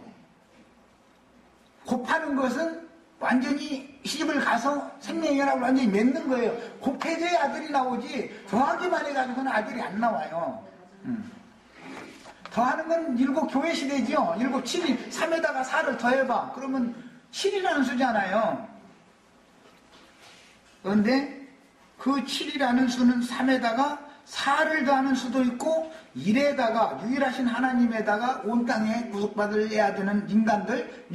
곱하는 것은 완전히 시집을 가서 생명연합을 완전히 맺는 거예요. 곱해져야 아들이 나오지 더하기만 해가지고는 아들이 안 나와요. 더하는 건 7교회 시대죠. 7, 7이 3에다가 4를 더해봐. 그러면 7이라는 수잖아요. 그런데 그 7이라는 수는 3에다가 4를 더하는 수도 있고 1에다가 유일하신 하나님에다가 온 땅에 구속받아야 되는 인간들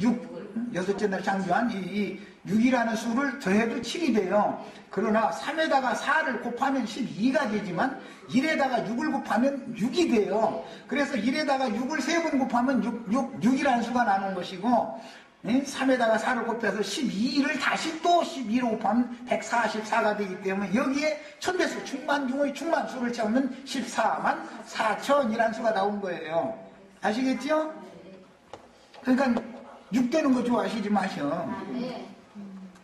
6째 날 창조한 이 6이라는 수를 더해도 7이 돼요. 그러나 3에다가 4를 곱하면 12가 되지만 1에다가 6을 곱하면 6이 돼요. 그래서 1에다가 6을 3번 곱하면 6이라는 수가 나는 것이고 3에다가 4를 곱해서 12를 다시 또 12로 곱하면 144가 되기 때문에 여기에 천대수 충만중의 충만수를 채우면 14만 4천이라는 수가 나온 거예요. 아시겠죠? 그러니까 6 되는 거 좋아하시지 마셔.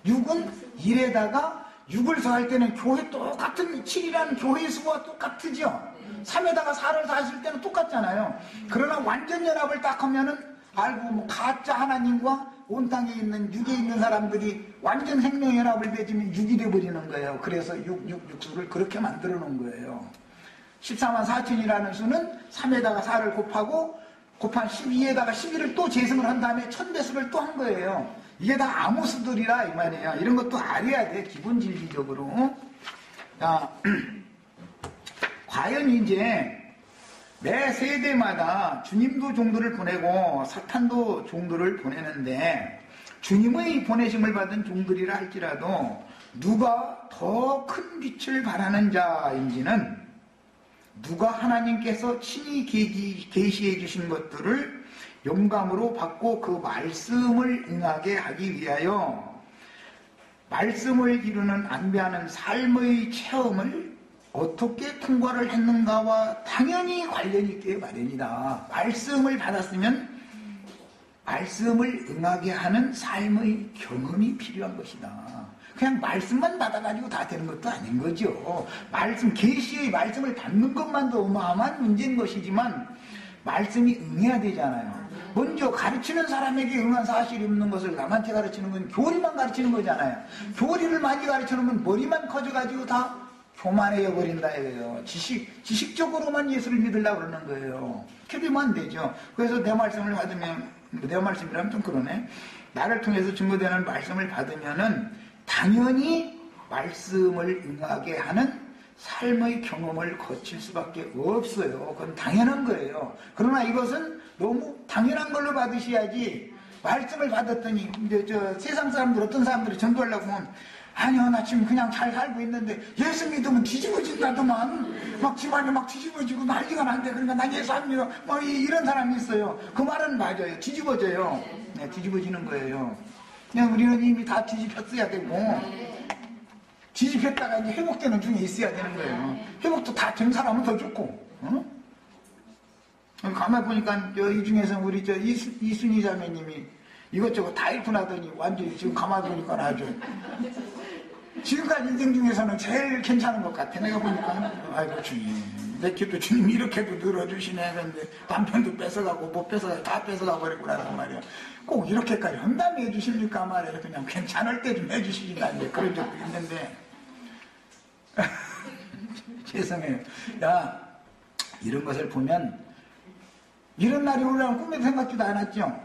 6은 1에다가 6을 더할 때는 교회 똑같은 7이라는 교회 수와 똑같으죠. 3에다가 4를 더했을 때는 똑같잖아요. 그러나 완전연합을 딱 하면은 알고 뭐 가짜 하나님과 온 땅에 있는 6에 있는 사람들이 완전 생명연합을 맺으면 6이 돼버리는 거예요. 그래서 6수를 그렇게 만들어 놓은 거예요. 14만 4천이라는 수는 3에다가 4를 곱하고 곱한 12에다가 12를 또 재승을 한 다음에 천대수를 또 한 거예요. 이게 다 아무수들이라 이 말이에요. 이런 것도 알아야 돼. 기본 진리적으로. 자, 과연 이제 매 세대마다 주님도 종들을 보내고 사탄도 종들을 보내는데 주님의 보내심을 받은 종들이라 할지라도 누가 더 큰 빛을 발하는 자인지는 누가 하나님께서 친히 계시해 주신 것들을 영감으로 받고 그 말씀을 응하게 하기 위하여 말씀을 이루는 안배하는 삶의 체험을 어떻게 통과를 했는가와 당연히 관련이 있게 마련이다. 말씀을 받았으면 말씀을 응하게 하는 삶의 경험이 필요한 것이다. 그냥 말씀만 받아가지고 다 되는 것도 아닌 거죠. 말씀, 계시의 말씀을 받는 것만도 어마어마한 문제인 것이지만 말씀이 응해야 되잖아요. 먼저 가르치는 사람에게 응한 사실이 없는 것을 남한테 가르치는 건 교리만 가르치는 거잖아요. 교리를 많이 가르쳐놓으면 머리만 커져가지고 다 교만해져 버린다 이거예요. 지식적으로만 예수를 믿으려고 그러는 거예요. 그렇게 되면 안 되죠. 그래서 내 말씀을 받으면, 내 말씀이라면 좀 그러네. 나를 통해서 증거되는 말씀을 받으면은 당연히 말씀을 응하게 하는 삶의 경험을 거칠 수밖에 없어요. 그건 당연한 거예요. 그러나 이것은 너무 당연한 걸로 받으셔야지 말씀을 받았더니 이제 세상 사람들 어떤 사람들이 전도하려고 하면 아니요 나 지금 그냥 잘 살고 있는데 예수 믿으면 뒤집어진다더만 막 집안이 막 뒤집어지고 난리가 난대. 그러니까 난 예수 안 믿어 막 이런 사람이 있어요. 그 말은 맞아요. 뒤집어져요. 네, 뒤집어지는 거예요. 그냥 우리는 이미 다 뒤집혔어야 되고 뒤집혔다가 이제 회복되는 중에 있어야 되는 거예요. 회복도 다 된 사람은 더 좋고. 어? 가만히 보니까 이 중에서 우리 이순희 자매님이 이것저것 다 잃고 나더니 완전히 지금 가만히 보니까 아주 지금까지 인생 중에서는 제일 괜찮은 것 같아. 내가 보니까 아이고 주님 내 기도 주님 이렇게도 늘어주시네. 그런데 남편도 뺏어가고 못 뺏어가고 다 뺏어가 버리고 나란 말이야. 꼭 이렇게까지 한다며 해주십니까 말이야. 그냥 괜찮을 때 좀 해주시긴다는데 그런 적도 있는데 죄송해요. 야 이런 것을 보면 이런 날이 올라오면 꿈에도 생각지도 않았죠.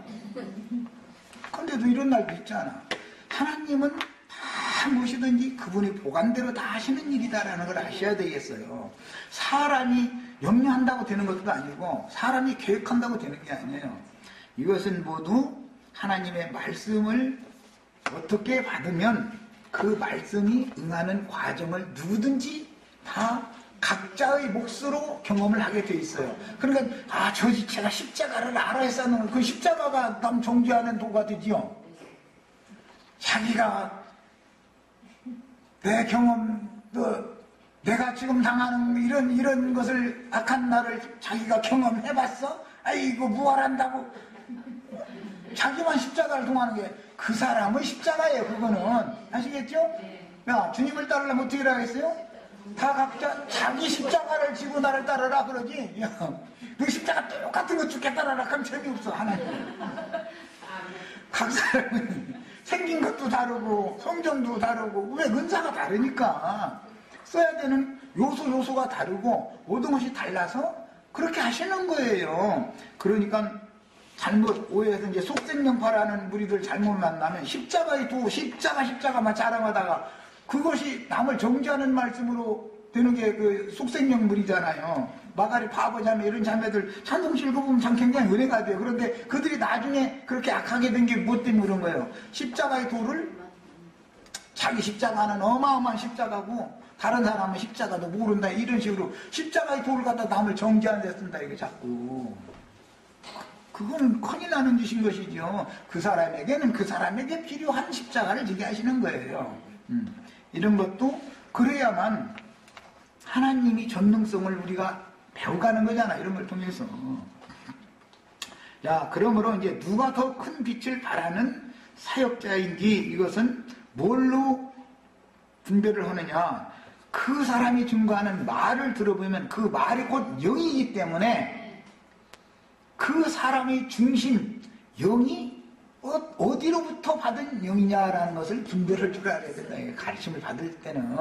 근데도 이런 날도 있잖아. 하나님은 다 무엇이든지 그분이 보관대로 다 하시는 일이다라는 걸 아셔야 되겠어요. 사람이 염려한다고 되는 것도 아니고 사람이 계획한다고 되는 게 아니에요. 이것은 모두 하나님의 말씀을 어떻게 받으면 그 말씀이 응하는 과정을 누구든지 다 각자의 몫으로 경험을 하게 돼 있어요. 그러니까 제가 십자가를 알아야 쌓는 그 십자가가 남 정죄하는 도가 되지요. 자기가 내 경험, 내가 지금 당하는 이런 것을 악한 날을 자기가 경험해봤어? 아이고 무활한다고 자기만 십자가를 통하는 게 그 사람의 십자가예요. 그거는 아시겠죠? 야, 주님을 따르려면 어떻게 하겠어요? 다 각자 자기 십자가를 지고 나를 따르라 그러지. 야, 그 십자가 똑같은 거 죽게 따르라 그럼 재미없어. 하나님. 각 사람은 생긴 것도 다르고 성정도 다르고 왜 은사가 다르니까 써야 되는 요소가 다르고 모든 것이 달라서 그렇게 하시는 거예요. 그러니까 잘못 오해해서 이제 속생명파라는 무리들 잘못 만나면 십자가에 두고 십자가만 자랑하다가 그것이 남을 정죄하는 말씀으로 되는 게 그 속생명 무리잖아요. 마가리 바보 자매 이런 자매들 찬송시 읽어보면 참 굉장히 은혜가 돼요. 그런데 그들이 나중에 그렇게 악하게 된 게 무엇 때문에 그런 거예요? 십자가의 도를 자기 십자가는 어마어마한 십자가고 다른 사람은 십자가도 모른다 이런 식으로 십자가의 도를 갖다 남을 정죄하는 데 쓴다 이거 자꾸. 그거는 큰일 나는 짓인 것이죠. 그 사람에게는 그 사람에게 필요한 십자가를 지게 하시는 거예요. 이런 것도 그래야만 하나님이 전능성을 우리가 배워가는 거잖아. 이런 걸 통해서. 자, 그러므로 이제 누가 더 큰 빛을 발하는 사역자인지 이것은 뭘로 분별을 하느냐. 그 사람이 증거하는 말을 들어보면 그 말이 곧 영이기 때문에 그 사람의 중심, 영이 어디로부터 받은 영이냐라는 것을 분별할 줄 알아야 된다. 가르침을 받을 때는.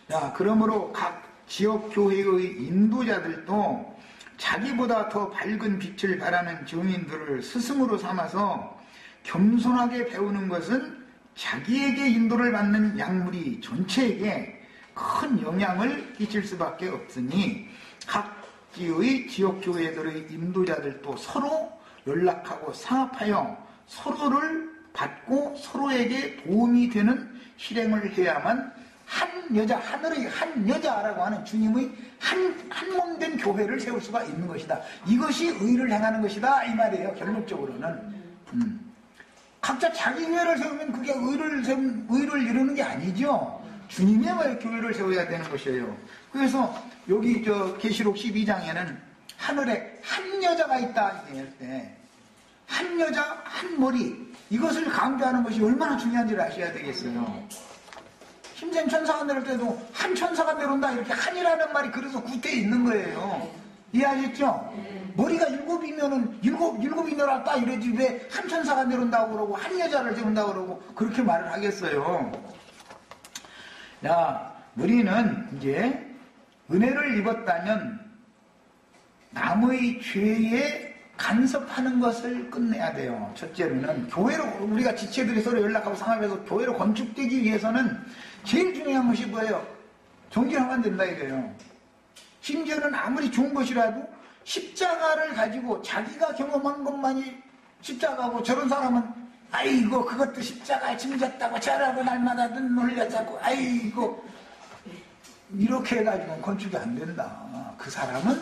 자, 그러므로 각 지역교회의 인도자들도 자기보다 더 밝은 빛을 발하는 증인들을 스승으로 삼아서 겸손하게 배우는 것은 자기에게 인도를 받는 양무리 전체에게 큰 영향을 끼칠 수밖에 없으니 각 지의 지역교회들의 인도자들도 서로 연락하고 상합하여 서로를 받고 서로에게 도움이 되는 실행을 해야만 한 여자, 하늘의 한 여자라고 하는 주님의 한 몸된 교회를 세울 수가 있는 것이다. 이것이 의를 행하는 것이다 이 말이에요. 결론적으로는. 각자 자기 교회를 세우면 그게 의를 이루는 게 아니죠. 주님의 교회를 세워야 되는 것이에요. 그래서 여기 계시록 12장에는 하늘에 한 여자가 있다 할 때 한 여자 한 머리 이것을 강조하는 것이 얼마나 중요한지를 아셔야 되겠어요. 힘센 천사가 내릴 때도 한 천사가 내려온다 이렇게 한이라는 말이 그래서 구태에 있는 거예요. 이해하셨죠? 머리가 일곱이면은 일곱이 내려왔다 이러지 왜 한 천사가 내려온다고 그러고 한 여자를 세운다고 그러고 그렇게 말을 하겠어요. 자, 우리는 이제 은혜를 입었다면 남의 죄에 간섭하는 것을 끝내야 돼요. 첫째로는 교회로 우리가 지체들이 서로 연락하고 상합해서 교회로 건축되기 위해서는 제일 중요한 것이 뭐예요? 정결하면 된다 이거예요. 심지어는 아무리 좋은 것이라도 십자가를 가지고 자기가 경험한 것만이 십자가고 저런 사람은 아이고 그것도 십자가에 짐졌다고 저라고 날마다 눈물 흘렸다고 아이고 이렇게 해가지고는 건축이 안 된다. 그 사람은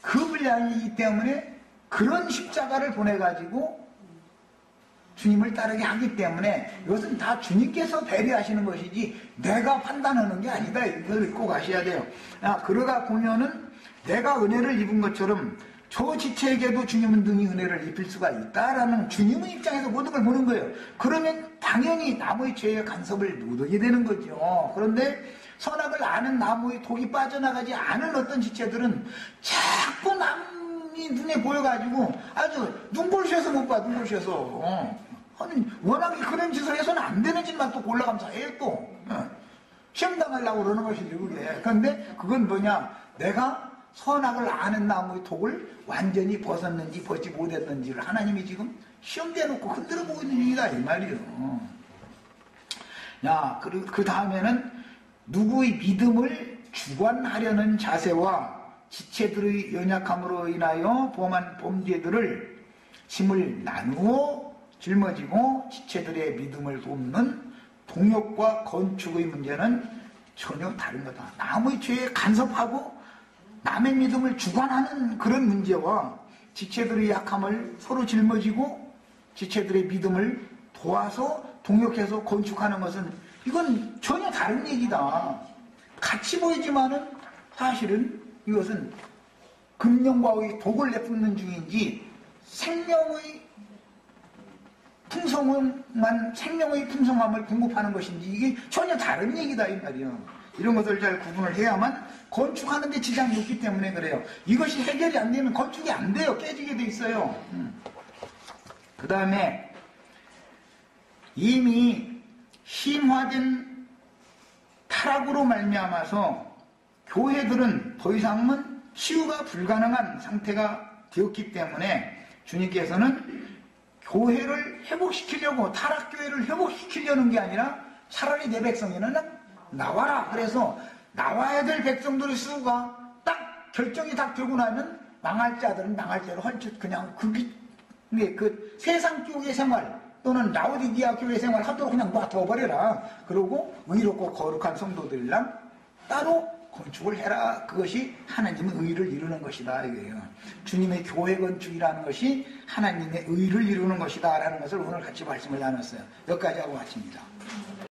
그 분량이기 때문에 그런 십자가를 보내가지고 주님을 따르게 하기 때문에 이것은 다 주님께서 배려하시는 것이지 내가 판단하는 게 아니다. 이걸 꼭 아셔야 돼요. 그러다 보면은 내가 은혜를 입은 것처럼 저 지체에게도 주님은 등이 은혜를 입힐 수가 있다라는 주님의 입장에서 모든 걸 보는 거예요. 그러면 당연히 남의 죄에 간섭을 못 하게 되는 거죠. 그런데 선악을 아는 나무의 독이 빠져나가지 않은 어떤 지체들은 자꾸 남이 눈에 보여가지고 아주 눈꼴시에서 못 봐, 눈꼴시에서. 아니, 워낙에 그런 짓을 해서는 안 되는 짓만 또 골라가면서 해, 또. 시험 당하려고 그러는 것이지, 그게. 그런데 그건 뭐냐? 내가 선악을 아는 나무의 독을 완전히 벗었는지 벗지 못했는지를 하나님이 지금 시험 대놓고 흔들어 보고 있는 일이다, 이 말이에요. 야, 그 다음에는 누구의 믿음을 주관하려는 자세와 지체들의 연약함으로 인하여 범한 범죄들을 짐을 나누어 짊어지고 지체들의 믿음을 돕는 동역과 건축의 문제는 전혀 다른 거다. 남의 죄에 간섭하고 남의 믿음을 주관하는 그런 문제와 지체들의 약함을 서로 짊어지고 지체들의 믿음을 도와서 동역해서 건축하는 것은 이건 전혀 다른 얘기다. 같이 보이지만은 사실은 이것은 금령과의 독을 내뿜는 중인지 생명의 풍성함만, 생명의 풍성함을 공급하는 것인지 이게 전혀 다른 얘기다 이 말이에요. 이런 것들을 잘 구분을 해야만 건축하는 데 지장이 없기 때문에 그래요. 이것이 해결이 안 되면 건축이 안 돼요. 깨지게 돼 있어요. 그 다음에 이미 심화된 타락으로 말미암아서 교회들은 더 이상은 치유가 불가능한 상태가 되었기 때문에 주님께서는 교회를 회복시키려고, 타락교회를 회복시키려는 게 아니라 차라리 내 백성에는 나와라. 그래서 나와야 될 백성들의 수가 딱 결정이 딱 되고 나면 망할 자들은 망할 대로 헐짓 그냥 그 세상 교회 생활 또는 라오디게아 교회 생활 하도록 그냥 놔둬버려라. 그러고 의롭고 거룩한 성도들이랑 따로 건축을 해라. 그것이 하나님의 의를 이루는 것이다 이거예요. 주님의 교회 건축이라는 것이 하나님의 의를 이루는 것이다 라는 것을 오늘 같이 말씀을 나눴어요. 여기까지 하고 마칩니다.